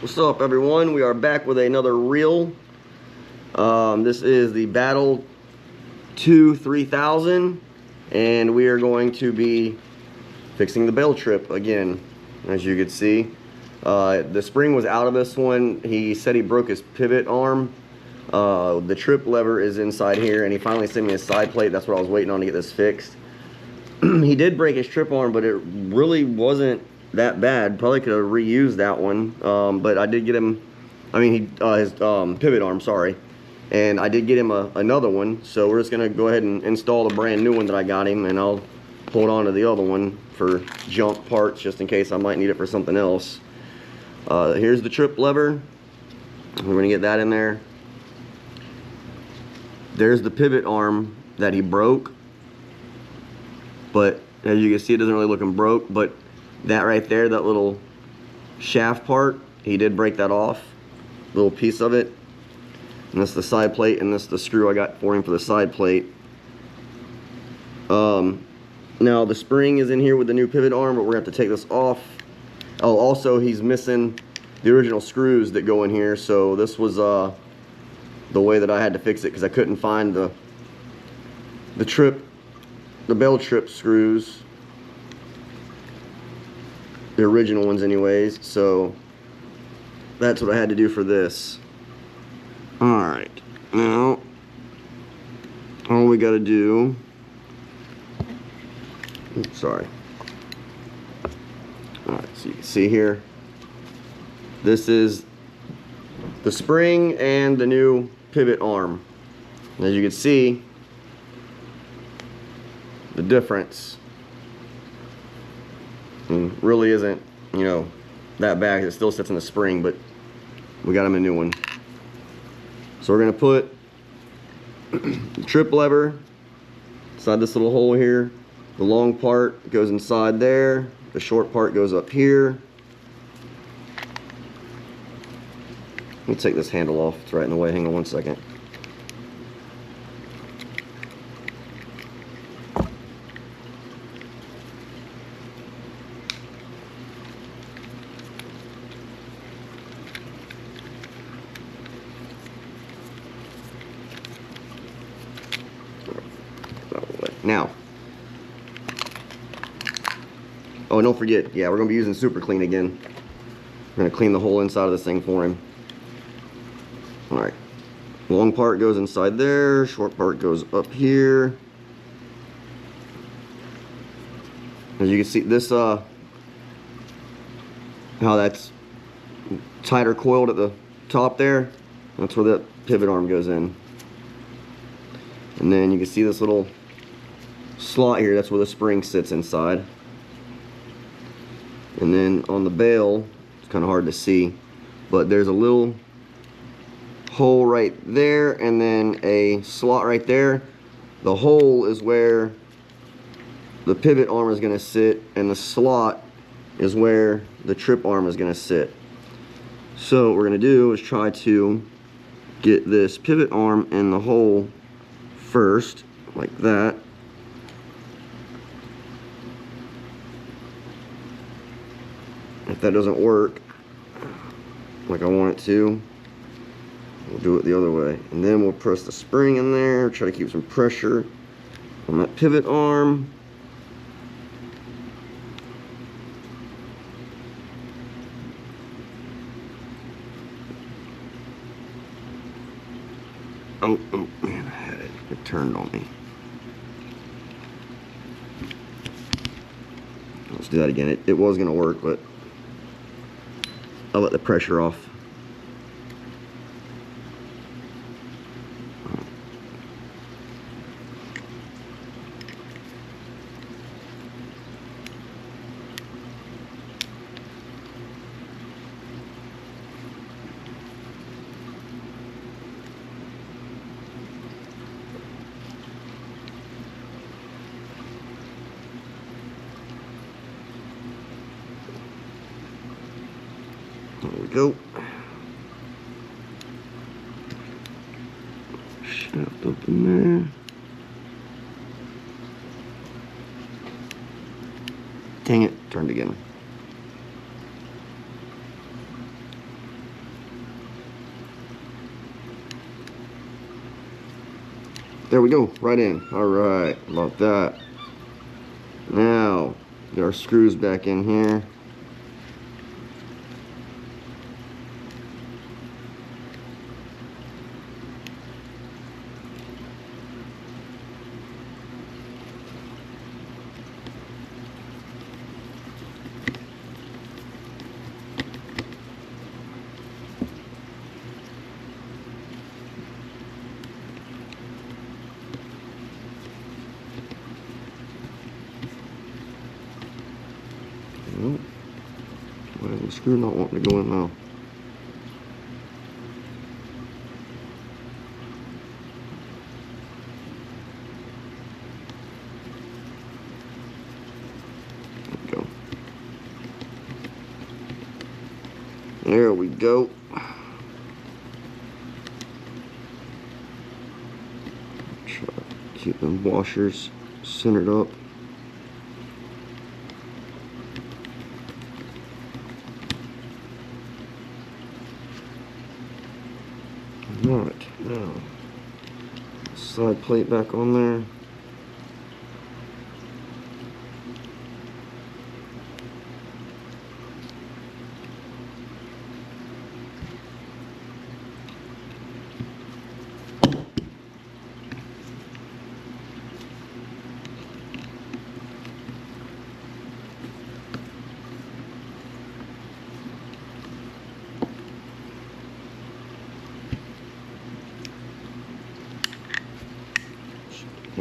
What's up, everyone? We are back with another reel. This is the Battle II 3000, and we are going to be fixing the bell trip again. As you can see, the spring was out of this one. He said he broke his pivot arm. The trip lever is inside here, and he finally sent me a side plate. That's what I was waiting on to get this fixed. He did break his trip arm, but it really wasn't that bad. Probably could have reused that one, but I did get him, his pivot arm, sorry, and I did get him another one. So we're just gonna go ahead and install the brand new one that I got him, and I'll hold on to the other one for junk parts just in case I might need it for something else. Here's the trip lever. We're gonna get that in there. There's the pivot arm that he broke, but as you can see, it doesn't really look broke, but that right there, that little shaft part, he did break that off, little piece of it. And that's the side plate, and this is the screw I got for him for the side plate. Now the spring is in here with the new pivot arm, but we're gonna have to take this off. Oh, also he's missing the original screws that go in here, so this was the way that I had to fix it, because I couldn't find the bell trip screws, the original ones anyways, so that's what I had to do for this. Alright, now all we got to do, oops, sorry. Alright, so you can see here, this is the spring and the new pivot arm. And as you can see, the difference really isn't, you know, that bad. It still sits in the spring, but we got him a new one. So we're gonna put the trip lever inside this little hole here. The long part goes inside there. The short part goes up here. Let me take this handle off. It's right in the way. Hang on one second. Now, oh, and don't forget, yeah, we're going to be using Super Clean again. We're going to clean the whole inside of this thing for him. Alright, long part goes inside there, short part goes up here. As you can see, this, how that's tighter coiled at the top there, that's where that pivot arm goes in. And then you can see this little slot here, that's where the spring sits inside. And then on the bail, it's kind of hard to see, but there's a little hole right there and then a slot right there. The hole is where the pivot arm is going to sit, and the slot is where the trip arm is going to sit. So what we're going to do is try to get this pivot arm in the hole first, like that. If that doesn't work like I want it to, we'll do it the other way. And then we'll press the spring in there, try to keep some pressure on that pivot arm. Oh man, I had it. It turned on me. Let's do that again. It was going to work, but I'll let the pressure off. There we go. Shaft up in there. Dang it, turned again. There we go, right in. All right, about that. Now, get our screws back in here. Why is the screw not wanting to go in now? There we go. Try to keep them washers centered up. Alright, now side plate back on there.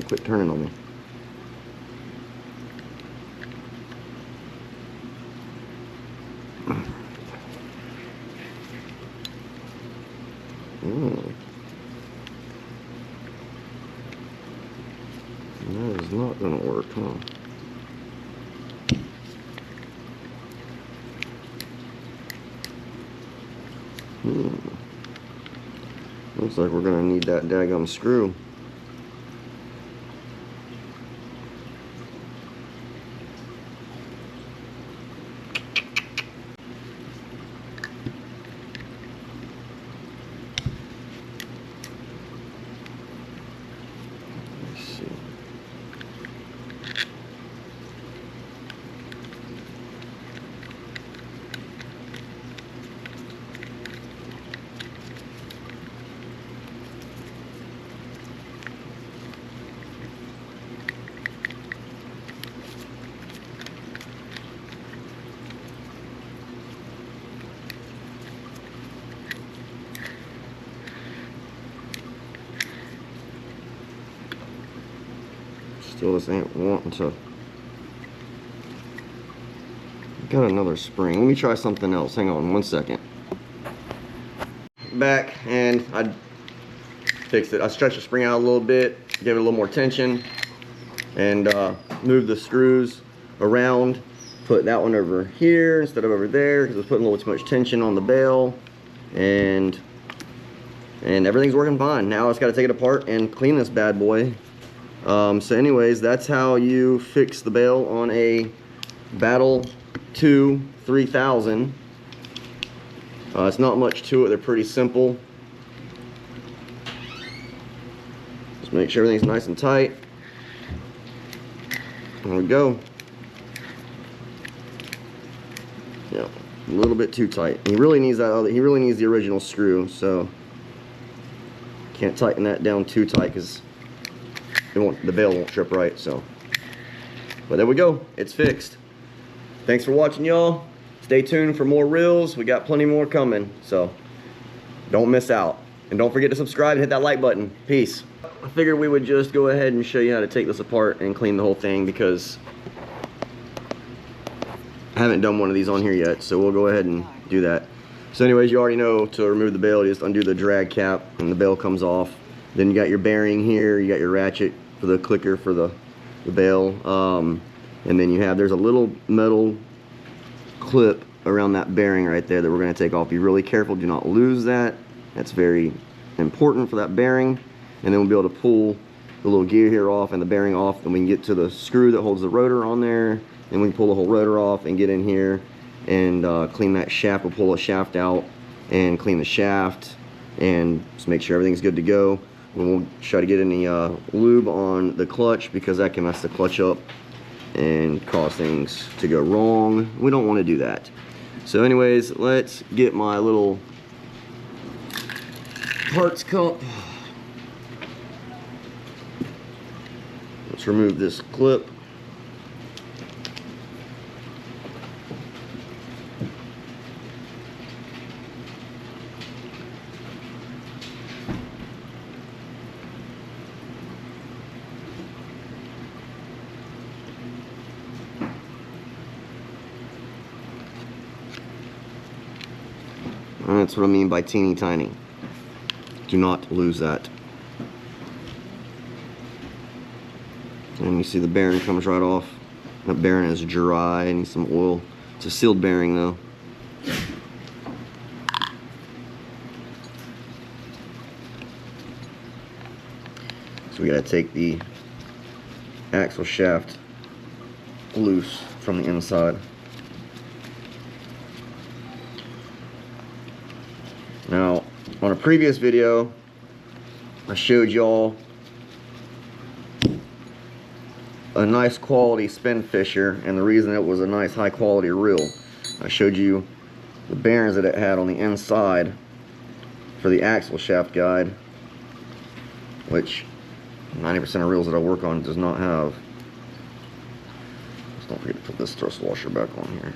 Quit turning on me. That is not going to work, huh? Looks like we're going to need that daggum screw. Still just ain't wanting to. Got another spring. Let me try something else. Hang on 1 second. Back, and I fixed it. I stretched the spring out a little bit, gave it a little more tension, and moved the screws around. Put that one over here instead of over there because I was putting a little too much tension on the bail, and everything's working fine. Now I just got to take it apart and clean this bad boy. So anyways, that's how you fix the bail on a Battle II 3000. It's not much to it. They're pretty simple. Just make sure everything's nice and tight. There we go. Yeah, a little bit too tight. He really needs that other, he really needs the original screw, so can't tighten that down too tight because the bail won't trip right. So, but there we go, it's fixed. Thanks for watching, y'all. Stay tuned for more reels. We got plenty more coming, so don't miss out, and don't forget to subscribe and hit that like button. Peace. I figured we would just go ahead and show you how to take this apart and clean the whole thing because I haven't done one of these on here yet, so we'll go ahead and do that. So anyways, you already know to remove the bail, you just undo the drag cap and the bail comes off. Then you got your bearing here, you got your ratchet for the clicker for the bail, and then there's a little metal clip around that bearing right there that we're going to take off. Be really careful, do not lose that. That's very important for that bearing. And then we'll be able to pull the little gear here off and the bearing off, and we can get to the screw that holds the rotor on there, and we can pull the whole rotor off and get in here and clean that shaft. We'll pull a shaft out and clean the shaft and just make sure everything's good to go. We won't try to get any lube on the clutch because that can mess the clutch up and cause things to go wrong. We don't want to do that. So anyways, let's get my little parts cup. Let's remove this clip. That's what I mean by teeny tiny. Do not lose that. And you see the bearing comes right off. That bearing is dry and needs some oil. It's a sealed bearing though. So we gotta take the axle shaft loose from the inside. Now, on a previous video, I showed y'all a nice quality spin fisher, and the reason it was a nice high quality reel. I showed you the bearings that it had on the inside for the axle shaft guide, which 90% of reels that I work on does not have. Just don't forget to put this thrust washer back on here.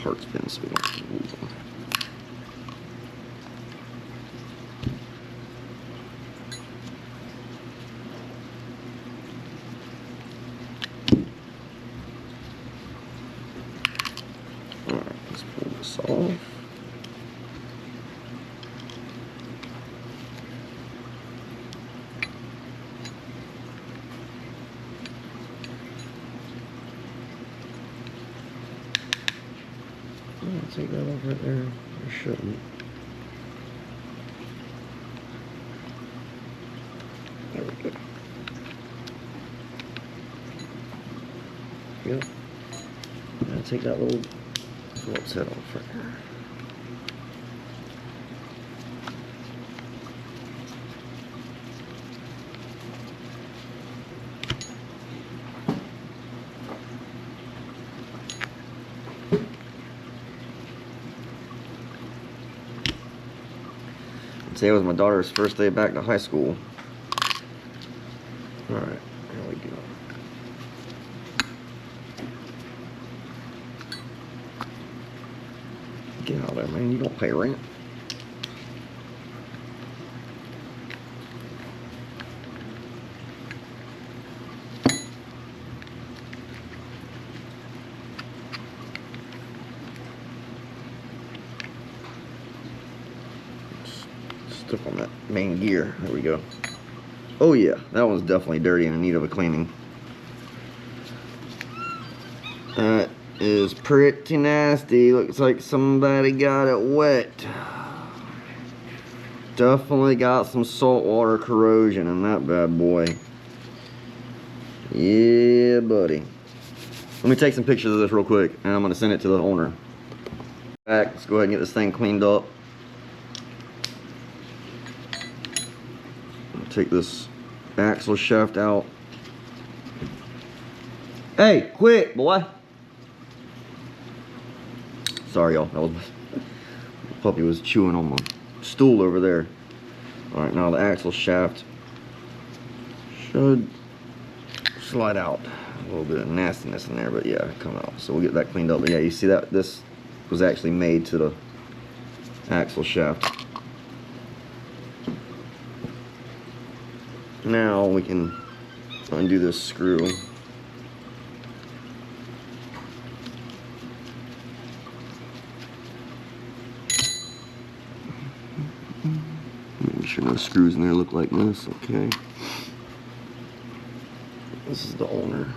Parts bin so we don't have to move them. Alright, let's pull this off. I'll take that off right there. I shouldn't. There we go. Yep. I'll take that little Phillips head off right there. Today was my daughter's first day back to high school. Alright, here we go. Get out of there, man. You don't pay rent. Stuck on that main gear. There we go. Oh yeah, that one's definitely dirty and in need of a cleaning. That is pretty nasty. Looks like somebody got it wet. Definitely got some saltwater corrosion in that bad boy. Yeah, buddy. Let me take some pictures of this real quick and I'm going to send it to the owner. Back, let's go ahead and get this thing cleaned up. Take this axle shaft out. Hey, quit, boy. Sorry, y'all. That was the puppy was chewing on my stool over there. All right, now the axle shaft should slide out. A little bit of nastiness in there, but yeah, come out. So we'll get that cleaned up. But yeah, you see that this was actually made to the axle shaft. Now we can undo this screw. Make sure no screws in there look like this. Okay. This is the owner.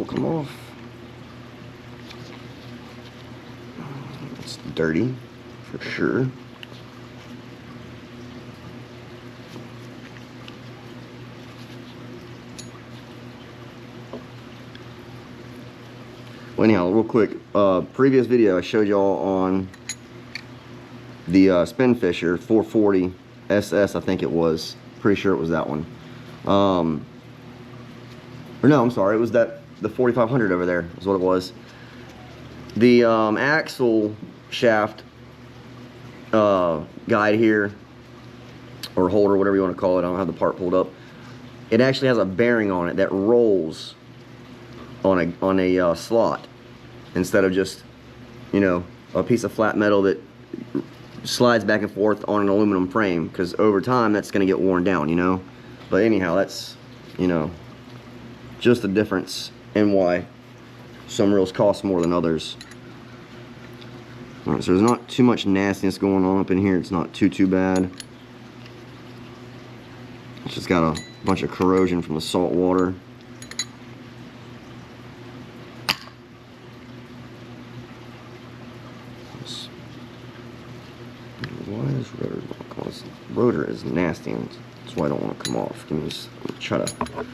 will come off. It's dirty for sure. Well, anyhow, real quick, previous video I showed y'all on the spin fisher 440 SS, I think it was. Pretty sure it was that one. Or no, I'm sorry, it was the 4500 over there is what it was. The axle shaft guide here, or holder, whatever you want to call it, I don't have the part pulled up. It actually has a bearing on it that rolls on a slot instead of just, you know, a piece of flat metal that slides back and forth on an aluminum frame, because over time that's going to get worn down, you know. But anyhow, that's, you know, just the difference in why some reels cost more than others. Alright, so there's not too much nastiness going on up in here. It's not too bad. It's just got a bunch of corrosion from the salt water. Why is rotor not coming off? Rotor is nasty, and that's why I don't want to come off. Give me just, I'm gonna try to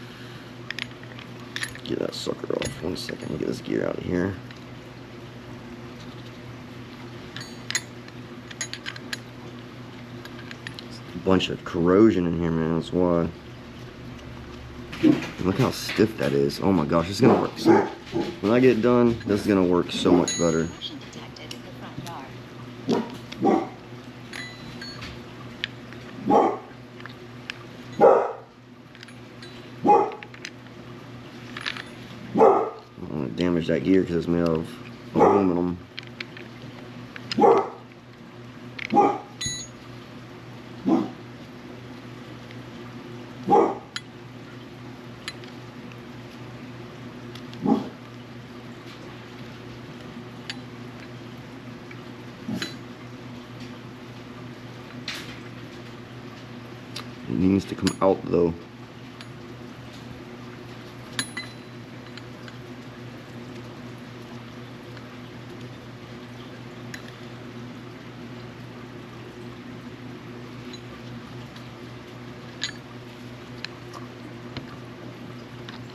get that sucker off. 1 second, let me get this gear out of here. There's a bunch of corrosion in here, man. That's why. Look how stiff that is. Oh my gosh, it's gonna work. So when I get done, this is gonna work so much better. Damage that gear because it's made out of aluminum. It needs to come out though.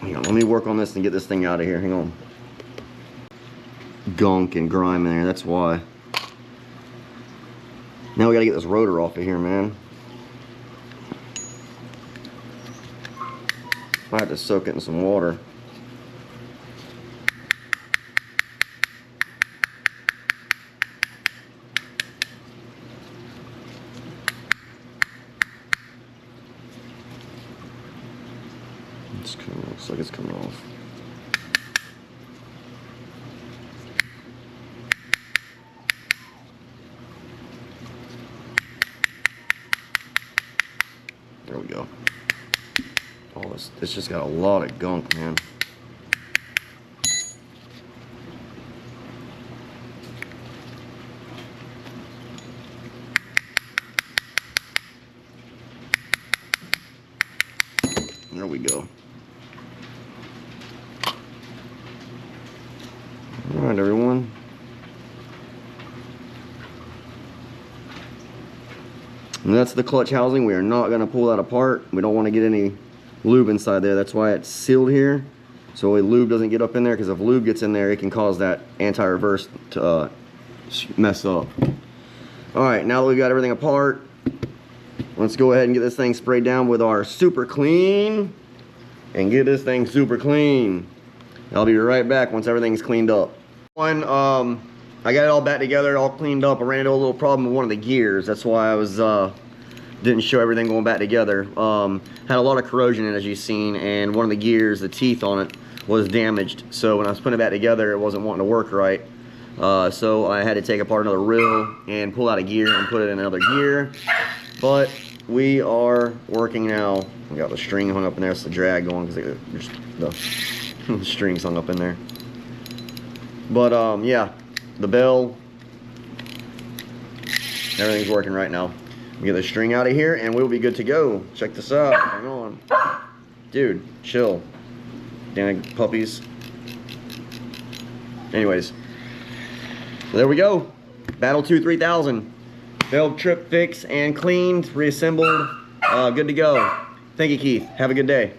Hang on, let me work on this and get this thing out of here. Hang on. Gunk and grime in there, that's why. Now we gotta get this rotor off of here, man. I have to soak it in some water. Looks like it's coming off. There we go. Oh, it's just got a lot of gunk, man. There we go. Alright, everyone. And that's the clutch housing. We are not going to pull that apart. We don't want to get any lube inside there. That's why it's sealed here, so lube doesn't get up in there, because if lube gets in there, it can cause that anti-reverse to mess up. Alright, now that we've got everything apart, let's go ahead and get this thing sprayed down with our super clean and get this thing super clean. I'll be right back once everything's cleaned up. I got it all back together, all cleaned up. I ran into a little problem with one of the gears. That's why I was didn't show everything going back together. Had a lot of corrosion in it, as you've seen, and one of the gears, the teeth on it, was damaged. So when I was putting it back together, it wasn't wanting to work right. So I had to take apart another reel and pull out a gear and put it in another gear. But we are working now. We got the string hung up in there. It's the drag going because the string's hung up in there. But yeah, the bell, everything's working right now. We get the string out of here and we'll be good to go. Check this out. Hang on. Dude, chill. Dang puppies. Anyways, there we go. Battle II 3000. Valve trip fixed and cleaned, reassembled, good to go. Thank you, Keith. Have a good day.